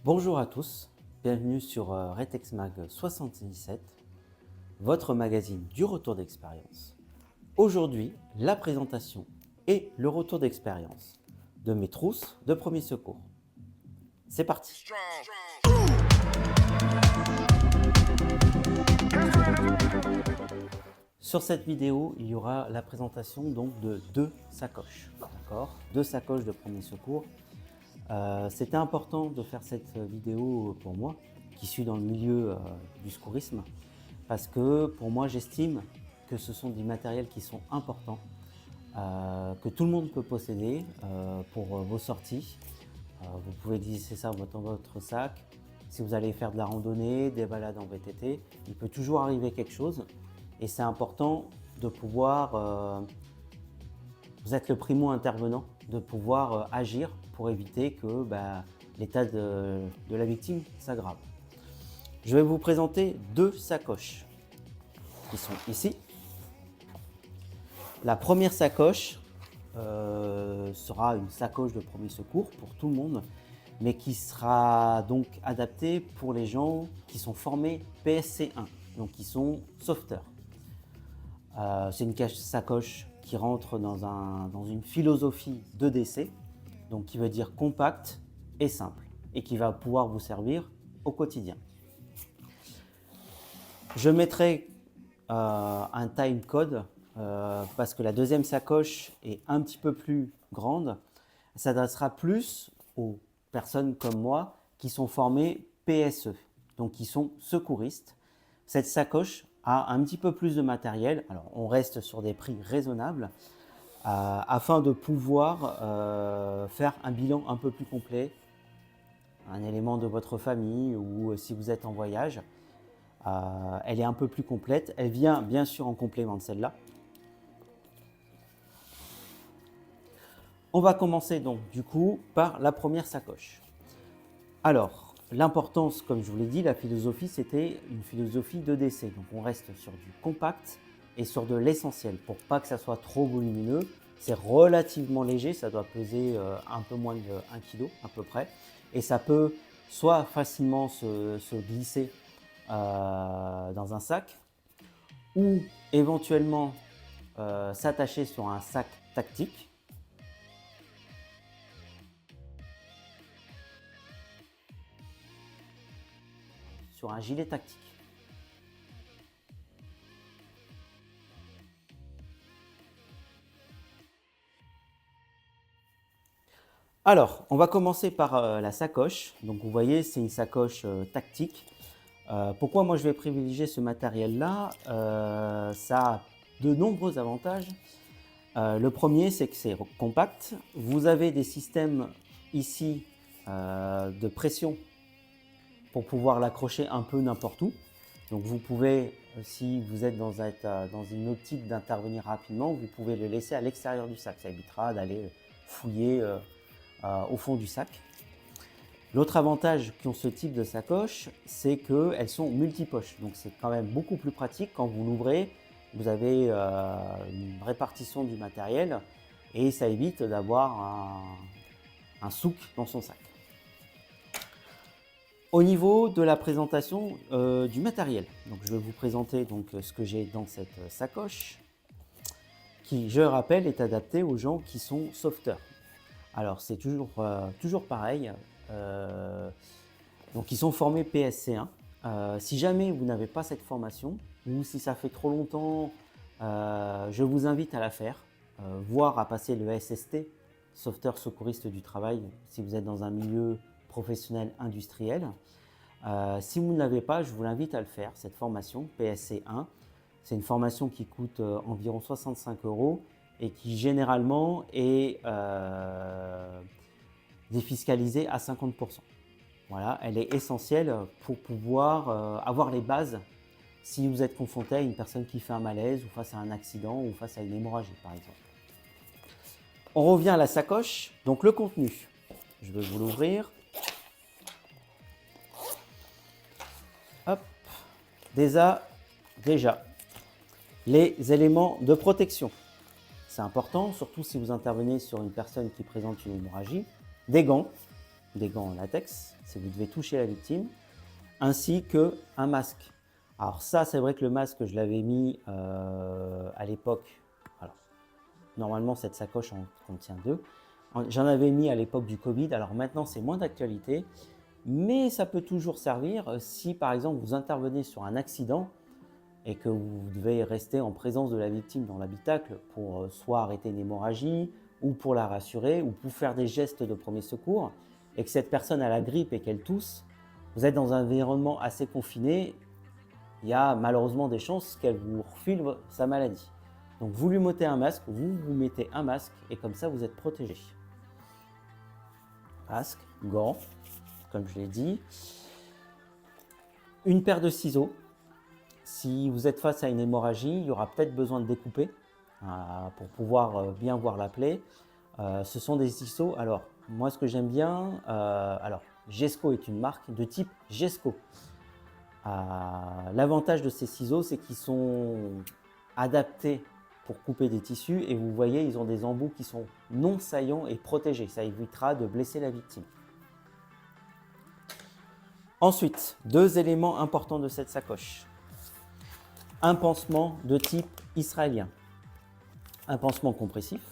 Bonjour à tous, bienvenue sur Retex Mag 77, votre magazine du retour d'expérience. Aujourd'hui, la présentation et le retour d'expérience de mes trousses de premier secours. C'est parti. Sur cette vidéo, il y aura la présentation donc de deux sacoches, d'accord ? Deux sacoches de premier secours. C'était important de faire cette vidéo pour moi, qui suis dans le milieu du secourisme, parce que pour moi, j'estime que ce sont des matériels qui sont importants, que tout le monde peut posséder pour vos sorties. Vous pouvez glisser ça dans votre sac. Si vous allez faire de la randonnée, des balades en VTT, il peut toujours arriver quelque chose. Et c'est important de pouvoir, vous êtes le primo-intervenant, de pouvoir agir pour éviter que l'état de la victime s'aggrave. Je vais vous présenter deux sacoches qui sont ici. La première sacoche sera une sacoche de premier secours pour tout le monde, mais qui sera donc adaptée pour les gens qui sont formés PSC1, donc qui sont sauveteurs. C'est une sacoche qui rentre dans une philosophie de décès, donc qui veut dire compact et simple, et qui va pouvoir vous servir au quotidien. Je mettrai un time code parce que la deuxième sacoche est un petit peu plus grande. Ça s'adressera plus aux personnes comme moi qui sont formées PSE, donc qui sont secouristes. Cette sacoche a un petit peu plus de matériel. Alors, on reste sur des prix raisonnables afin de pouvoir faire un bilan un peu plus complet, un élément de votre famille ou si vous êtes en voyage. Elle est un peu plus complète. Elle vient bien sûr en complément de celle-là. On va commencer donc du coup par la première sacoche. Alors, l'importance, comme je vous l'ai dit, la philosophie, c'était une philosophie de décès. Donc on reste sur du compact et sur de l'essentiel pour pas que ça soit trop volumineux. C'est relativement léger, ça doit peser un peu moins de 1 kg à peu près. Et ça peut soit facilement se glisser dans un sac ou éventuellement s'attacher sur un sac tactique. Sur un gilet tactique. Alors, on va commencer par la sacoche. Donc, vous voyez, c'est une sacoche tactique. Pourquoi moi je vais privilégier ce matériel-là ça a de nombreux avantages. Le premier, c'est que c'est compact. Vous avez des systèmes ici de pression pour pouvoir l'accrocher un peu n'importe où. Donc vous pouvez, si vous êtes dans une optique d'intervenir rapidement, vous pouvez le laisser à l'extérieur du sac. Ça évitera d'aller fouiller au fond du sac. L'autre avantage qu'ont ce type de sacoche, c'est qu'elles sont multipoches. Donc c'est quand même beaucoup plus pratique quand vous l'ouvrez. Vous avez une répartition du matériel et ça évite d'avoir un souk dans son sac. Au niveau de la présentation du matériel, donc je vais vous présenter donc, ce que j'ai dans cette sacoche qui, je rappelle, est adaptée aux gens qui sont sauveteurs. Alors c'est toujours pareil, donc ils sont formés PSC1. Si jamais vous n'avez pas cette formation ou si ça fait trop longtemps, je vous invite à la faire, voire à passer le SST, sauveteur secouriste du travail, si vous êtes dans un milieu professionnel industriel. Si vous ne l'avez pas, je vous l'invite à le faire, cette formation PSC1. C'est une formation qui coûte environ 65 € et qui généralement est défiscalisée à 50%. Voilà, elle est essentielle pour pouvoir avoir les bases si vous êtes confronté à une personne qui fait un malaise ou face à un accident ou face à une hémorragie par exemple. On revient à la sacoche, donc le contenu. Je vais vous l'ouvrir. Hop, déjà, les éléments de protection. C'est important, surtout si vous intervenez sur une personne qui présente une hémorragie. Des gants, des gants en latex, si vous devez toucher la victime, ainsi qu'un masque. Alors ça, c'est vrai que le masque, je l'avais mis à l'époque. Alors, normalement, cette sacoche en contient 2. J'en avais mis à l'époque du Covid. Alors maintenant, c'est moins d'actualité, mais ça peut toujours servir si, par exemple, vous intervenez sur un accident et que vous devez rester en présence de la victime dans l'habitacle pour soit arrêter une hémorragie, ou pour la rassurer, ou pour faire des gestes de premier secours, et que cette personne a la grippe et qu'elle tousse, vous êtes dans un environnement assez confiné, il y a malheureusement des chances qu'elle vous refile sa maladie. Donc vous lui mettez un masque, vous mettez un masque, et comme ça vous êtes protégé. Masque, gants, comme je l'ai dit. Une paire de ciseaux. Si vous êtes face à une hémorragie, il y aura peut-être besoin de découper pour pouvoir bien voir la plaie. Ce sont des ciseaux. Alors, moi, ce que j'aime bien, Gesco est une marque de type Gesco. L'avantage de ces ciseaux, c'est qu'ils sont adaptés pour couper des tissus et vous voyez, ils ont des embouts qui sont non saillants et protégés. Ça évitera de blesser la victime. Ensuite, 2 éléments importants de cette sacoche. Un pansement de type israélien, un pansement compressif,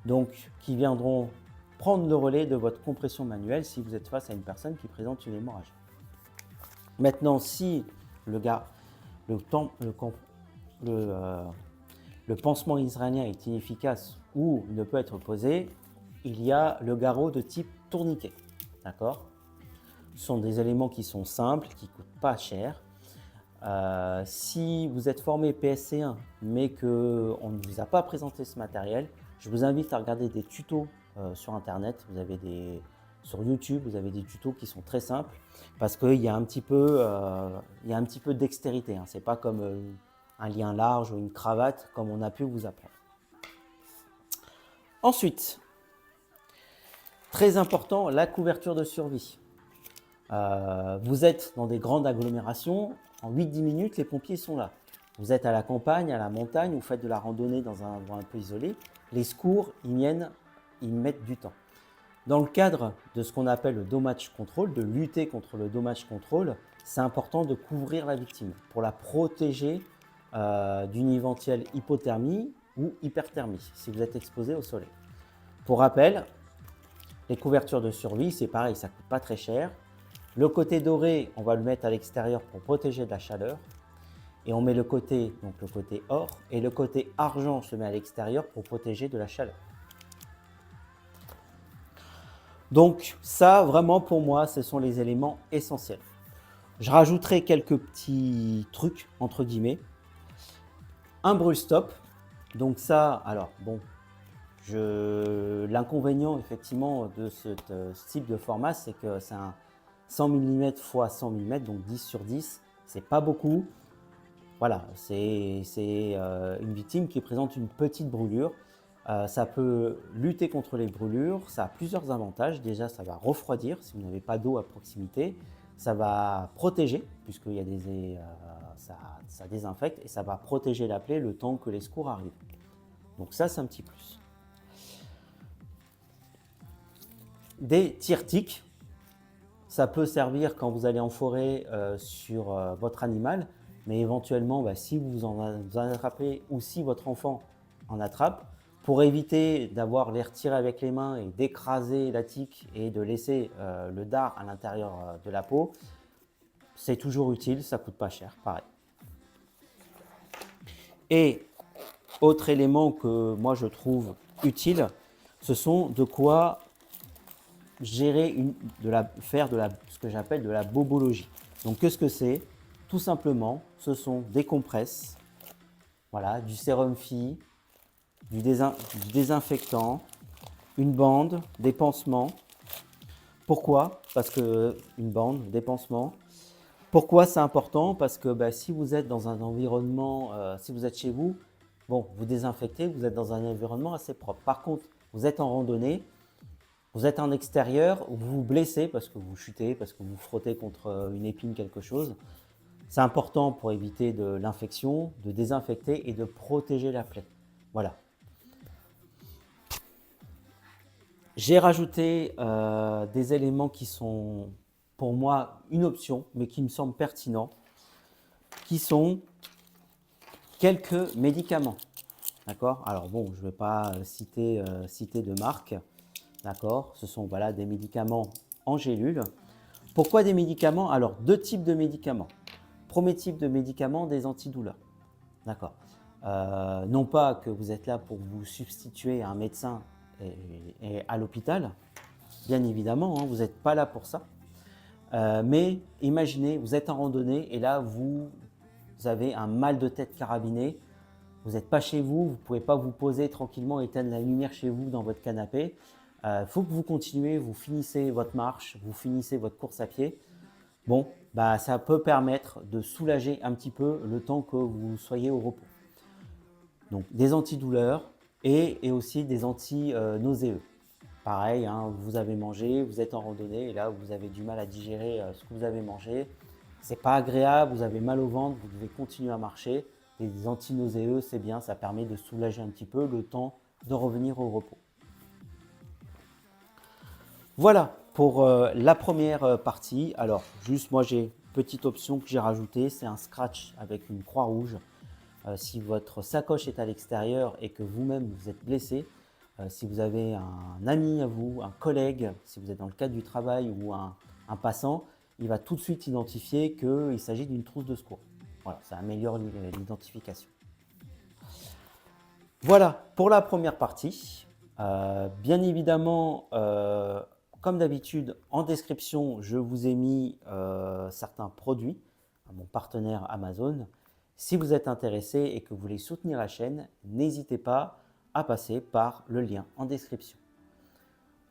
donc qui viendront prendre le relais de votre compression manuelle si vous êtes face à une personne qui présente une hémorragie. Maintenant, si le pansement israélien est inefficace ou ne peut être posé, il y a le garrot de type tourniquet. D'accord ? Ce sont des éléments qui sont simples, qui ne coûtent pas cher. Si vous êtes formé PSC1 mais qu'on ne vous a pas présenté ce matériel, je vous invite à regarder des tutos sur internet. Sur YouTube, vous avez des tutos qui sont très simples parce qu'il y a un petit peu, de dextérité. Ce n'est pas comme un lien large ou une cravate comme on a pu vous apprendre. Ensuite, très important, la couverture de survie. Vous êtes dans des grandes agglomérations, en 8-10 minutes, les pompiers sont là. Vous êtes à la campagne, à la montagne, vous faites de la randonnée dans un endroit un peu isolé, les secours, ils mettent du temps. Dans le cadre de ce qu'on appelle le damage control, de lutter contre le damage control, c'est important de couvrir la victime pour la protéger d'une éventuelle hypothermie ou hyperthermie si vous êtes exposé au soleil. Pour rappel, les couvertures de survie, c'est pareil, ça ne coûte pas très cher. Le côté doré, on va le mettre à l'extérieur pour protéger de la chaleur. Et on met le côté or, et le côté argent se met à l'extérieur pour protéger de la chaleur. Donc ça, vraiment pour moi, ce sont les éléments essentiels. Je rajouterai quelques petits trucs, entre guillemets. Un brûle-stop. Donc ça, alors bon, l'inconvénient effectivement de ce type de format, c'est que c'est un 100 mm x 100 mm, donc 10 sur 10, c'est pas beaucoup. Voilà, c'est une victime qui présente une petite brûlure. Ça peut lutter contre les brûlures, ça a plusieurs avantages. Déjà, ça va refroidir si vous n'avez pas d'eau à proximité. Ça va protéger, puisqu'il y a ça désinfecte, et ça va protéger la plaie le temps que les secours arrivent. Donc ça, c'est un petit plus. Des tire-tiques. Ça peut servir quand vous allez en forêt sur votre animal, mais éventuellement, si vous en attrapez ou si votre enfant en attrape, pour éviter d'avoir les retirer avec les mains et d'écraser la tique et de laisser le dard à l'intérieur de la peau, c'est toujours utile, ça ne coûte pas cher, pareil. Et autre élément que moi je trouve utile, ce sont de quoi gérer ce que j'appelle de la bobologie. Donc qu'est-ce que c'est? Tout simplement, ce sont des compresses, voilà, du sérum Phi, du désinfectant, une bande, des pansements. Pourquoi? Parce que une bande, des pansements. Pourquoi c'est important? Parce que si vous êtes dans un environnement, si vous êtes chez vous, bon, vous désinfectez, vous êtes dans un environnement assez propre. Par contre, vous êtes en randonnée, vous êtes en extérieur, vous vous blessez parce que vous chutez, parce que vous frottez contre une épine, quelque chose. C'est important pour éviter de l'infection, de désinfecter et de protéger la plaie. Voilà. J'ai rajouté des éléments qui sont pour moi une option, mais qui me semblent pertinents, qui sont quelques médicaments. D'accord? Alors bon, je ne vais pas citer de marque. D'accord? Ce sont voilà, des médicaments en gélule. Pourquoi des médicaments? Alors, deux types de médicaments. Premier type de médicament, des antidouleurs. D'accord. Non pas que vous êtes là pour vous substituer à un médecin et à l'hôpital, bien évidemment, hein, vous n'êtes pas là pour ça. Mais imaginez, vous êtes en randonnée et là, vous avez un mal de tête carabiné. Vous n'êtes pas chez vous, vous ne pouvez pas vous poser tranquillement, éteindre la lumière chez vous dans votre canapé. Il faut que vous continuez, vous finissez votre marche, vous finissez votre course à pied. Bon, bah, ça peut permettre de soulager un petit peu le temps que vous soyez au repos. Donc des antidouleurs et aussi des anti-nauséeux. Pareil, hein, vous avez mangé, vous êtes en randonnée et là vous avez du mal à digérer ce que vous avez mangé. C'est pas agréable, vous avez mal au ventre, vous devez continuer à marcher. Les anti-nauséeux, c'est bien, ça permet de soulager un petit peu le temps de revenir au repos. Voilà pour la première partie. Alors, juste moi, j'ai une petite option que j'ai rajoutée, c'est un scratch avec une croix rouge. Si votre sacoche est à l'extérieur et que vous-même vous êtes blessé, si vous avez un ami à vous, un collègue, si vous êtes dans le cadre du travail ou un passant, il va tout de suite identifier qu'il s'agit d'une trousse de secours. Voilà, ça améliore l'identification. Voilà pour la première partie. Bien évidemment, comme d'habitude, en description, je vous ai mis certains produits à mon partenaire Amazon. Si vous êtes intéressé et que vous voulez soutenir la chaîne, n'hésitez pas à passer par le lien en description.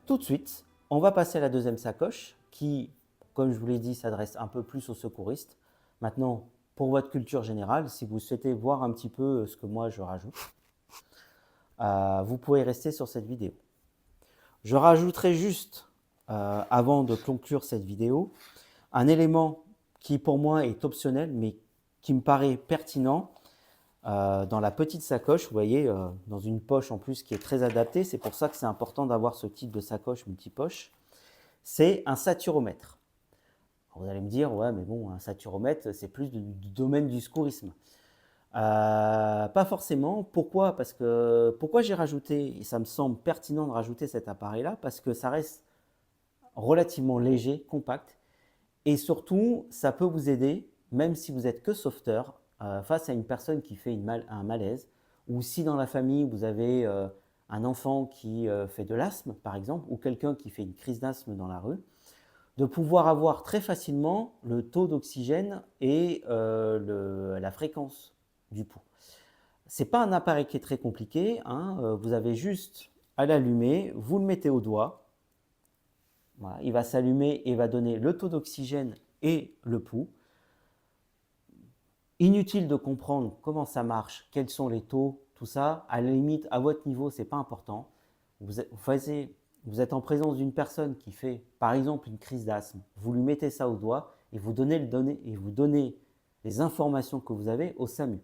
Tout de suite, on va passer à la deuxième sacoche qui, comme je vous l'ai dit, s'adresse un peu plus aux secouristes. Maintenant, pour votre culture générale, si vous souhaitez voir un petit peu ce que moi je rajoute, vous pouvez rester sur cette vidéo. Je rajouterai juste, avant de conclure cette vidéo, un élément qui pour moi est optionnel, mais qui me paraît pertinent dans la petite sacoche. Vous voyez, dans une poche en plus qui est très adaptée. C'est pour ça que c'est important d'avoir ce type de sacoche multipoche. C'est un saturomètre. Alors vous allez me dire, ouais, mais bon, un saturomètre, c'est plus du domaine du secourisme. Pas forcément. Pourquoi? Parce que pourquoi j'ai rajouté, et ça me semble pertinent de rajouter cet appareil-là, parce que ça reste relativement léger, compact, et surtout, ça peut vous aider, même si vous êtes que sauveteur, face à une personne qui fait un malaise, ou si dans la famille vous avez un enfant qui fait de l'asthme, par exemple, ou quelqu'un qui fait une crise d'asthme dans la rue, de pouvoir avoir très facilement le taux d'oxygène et la fréquence du pouls. Ce n'est pas un appareil qui est très compliqué, hein, vous avez juste à l'allumer, vous le mettez au doigt, voilà, il va s'allumer et va donner le taux d'oxygène et le pouls. Inutile de comprendre comment ça marche, quels sont les taux, tout ça. À la limite, à votre niveau, ce n'est pas important. Vous êtes en présence d'une personne qui fait, par exemple, une crise d'asthme. Vous lui mettez ça au doigt et vous donnez les informations que vous avez au SAMU.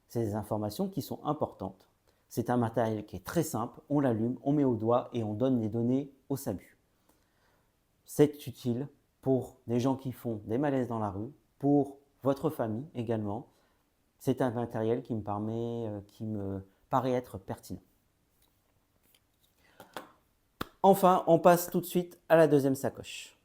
C'est des informations qui sont importantes. C'est un matériel qui est très simple. On l'allume, on met au doigt et on donne les données au SAMU. C'est utile pour des gens qui font des malaises dans la rue, pour votre famille également. C'est un matériel qui me paraît être pertinent. Enfin, on passe tout de suite à la deuxième sacoche.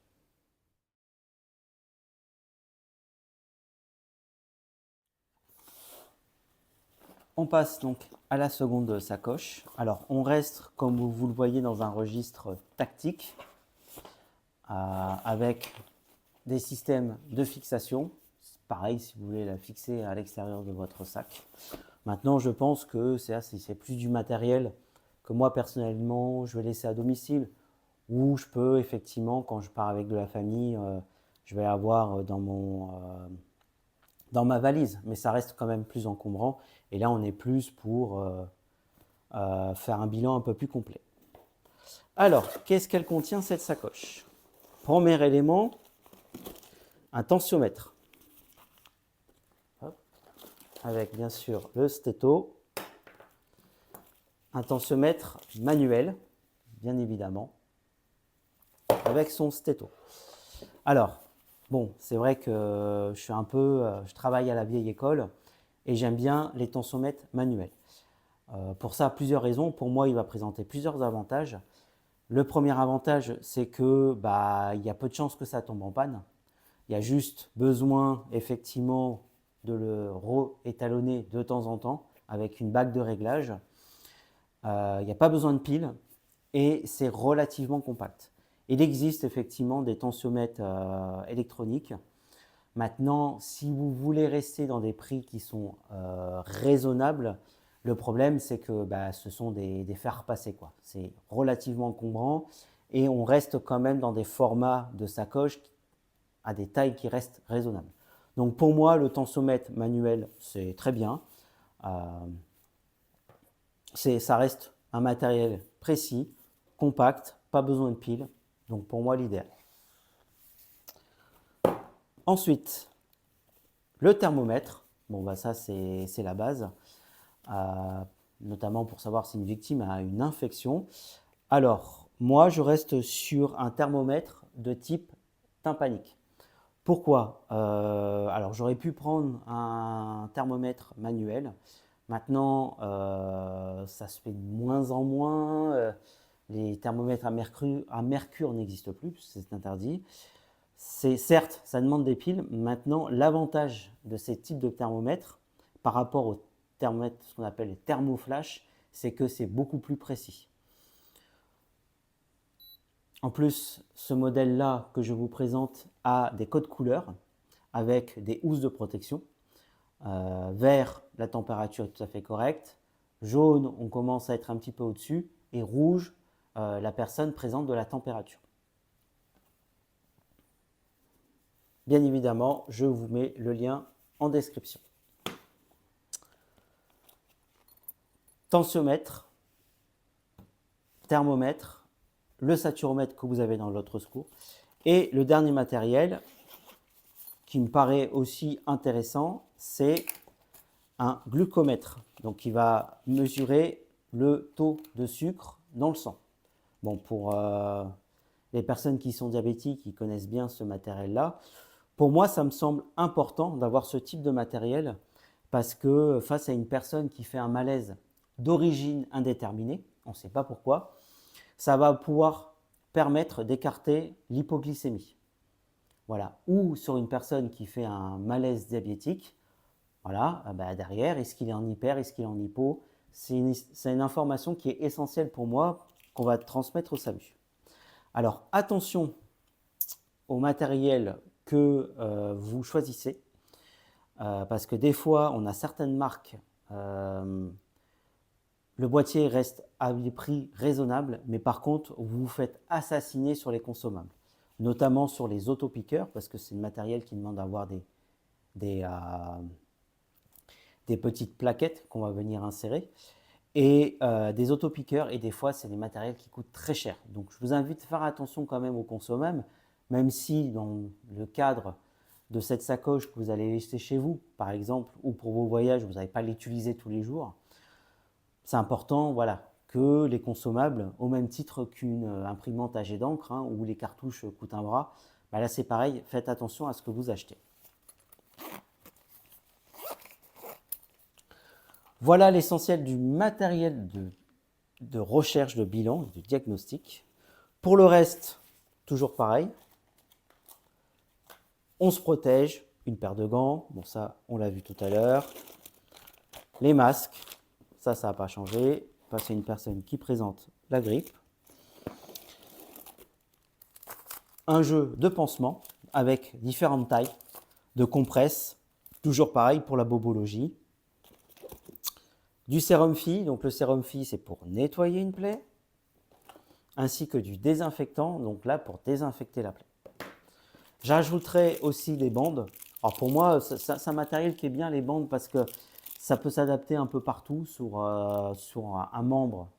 On passe donc à la seconde sacoche. Alors, on reste, comme vous le voyez, dans un registre tactique avec des systèmes de fixation. Pareil, si vous voulez la fixer à l'extérieur de votre sac. Maintenant, je pense que c'est plus du matériel que moi, personnellement, je vais laisser à domicile. Ou je peux, effectivement, quand je pars avec de la famille, je vais avoir dans ma valise. Mais ça reste quand même plus encombrant. Et là, on est plus pour faire un bilan un peu plus complet. Alors, qu'est-ce qu'elle contient, cette sacoche? Premier élément, un tensiomètre. Hop. Avec bien sûr le stéto, un tensiomètre manuel, bien évidemment. avec son stéto. Alors, bon, c'est vrai que je travaille à la vieille école et j'aime bien les tensiomètres manuels. Pour ça, plusieurs raisons. Pour moi, il va présenter plusieurs avantages. Le premier avantage, c'est que il y a peu de chances que ça tombe en panne. Il y a juste besoin, effectivement, de le réétalonner de temps en temps avec une bague de réglage. Il n'y a pas besoin de pile et c'est relativement compact. Il existe effectivement des tensiomètres électroniques. Maintenant, si vous voulez rester dans des prix qui sont raisonnables, le problème c'est que ce sont des fers repasser, quoi. C'est relativement encombrant et on reste quand même dans des formats de sacoche à des tailles qui restent raisonnables. Donc pour moi, le tensiomètre manuel, c'est très bien. Ça reste un matériel précis, compact, pas besoin de pile. Donc pour moi, l'idéal. Ensuite, le thermomètre. Bon, ça, c'est la base, notamment pour savoir si une victime a une infection. Alors, moi, je reste sur un thermomètre de type tympanique. Pourquoi alors, j'aurais pu prendre un thermomètre manuel. Maintenant, ça se fait de moins en moins. Les thermomètres à mercure n'existent plus, c'est interdit. Certes, ça demande des piles. Maintenant, l'avantage de ces types de thermomètres par rapport aux thermomètres, ce qu'on appelle les thermoflash, c'est que c'est beaucoup plus précis. En plus, ce modèle-là que je vous présente a des codes couleurs avec des housses de protection. Vert, la température est tout à fait correcte. Jaune, on commence à être un petit peu au-dessus. Et rouge, la personne présente de la température. Bien évidemment, je vous mets le lien en description. Tensiomètre, thermomètre, le saturomètre que vous avez dans l'autre secours. Et le dernier matériel qui me paraît aussi intéressant, c'est un glucomètre. Donc, qui va mesurer le taux de sucre dans le sang. Bon, pour les personnes qui sont diabétiques, qui connaissent bien ce matériel-là, pour moi, ça me semble important d'avoir ce type de matériel parce que face à une personne qui fait un malaise d'origine indéterminée, on ne sait pas pourquoi, ça va pouvoir permettre d'écarter l'hypoglycémie. Voilà. Ou sur une personne qui fait un malaise diabétique, voilà, derrière, est-ce qu'il est en hyper, est-ce qu'il est en hypo? C'est une information qui est essentielle pour moi, qu'on va transmettre au SAMU. Alors, attention au matériel que vous choisissez, parce que des fois, on a certaines marques, le boîtier reste à des prix raisonnables, mais par contre, vous vous faites assassiner sur les consommables, notamment sur les autopiqueurs, parce que c'est le matériel qui demande d'avoir des petites plaquettes qu'on va venir insérer, et des autopiqueurs, et des fois, c'est des matériels qui coûtent très cher. Donc, je vous invite à faire attention quand même aux consommables, même si dans le cadre de cette sacoche que vous allez laisser chez vous, par exemple, ou pour vos voyages, vous n'allez pas l'utiliser tous les jours, c'est important, voilà, que les consommables, au même titre qu'une imprimante à jet d'encre, où les cartouches coûtent un bras, là c'est pareil, faites attention à ce que vous achetez. Voilà l'essentiel du matériel de recherche, de bilan, de diagnostic. Pour le reste, toujours pareil, on se protège, une paire de gants, bon ça on l'a vu tout à l'heure, les masques, ça n'a pas changé, parce que c'est une personne qui présente la grippe, un jeu de pansement avec différentes tailles, de compresses, toujours pareil pour la bobologie, du sérum Phi, donc le sérum Phi c'est pour nettoyer une plaie, ainsi que du désinfectant, donc là pour désinfecter la plaie. J'ajouterai aussi des bandes. Alors pour moi, c'est un matériel qui est bien, les bandes, parce que ça peut s'adapter un peu partout sur un membre,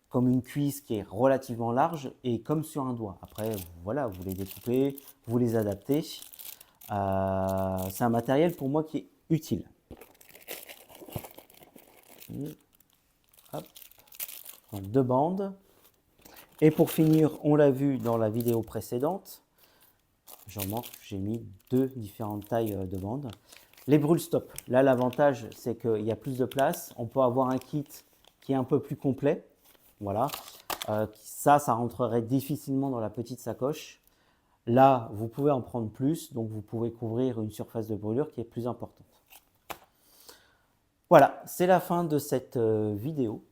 comme une cuisse qui est relativement large et comme sur un doigt. Après, voilà, vous les découpez, vous les adaptez. C'est un matériel pour moi qui est utile. Hop. Donc 2 bandes. Et pour finir, on l'a vu dans la vidéo précédente, j'en manque, j'ai mis 2 différentes tailles de bandes. Les brûle-stop, là l'avantage c'est qu'il y a plus de place, on peut avoir un kit qui est un peu plus complet, voilà. Ça rentrerait difficilement dans la petite sacoche. Là, vous pouvez en prendre plus, donc vous pouvez couvrir une surface de brûlure qui est plus importante. Voilà, c'est la fin de cette vidéo.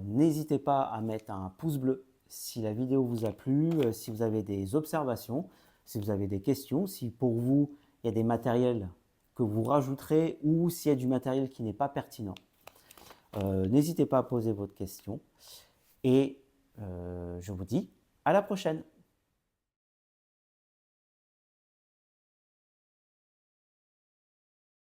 N'hésitez pas à mettre un pouce bleu si la vidéo vous a plu, si vous avez des observations, si vous avez des questions, si pour vous il y a des matériels que vous rajouterez ou s'il y a du matériel qui n'est pas pertinent. N'hésitez pas à poser votre question et je vous dis à la prochaine.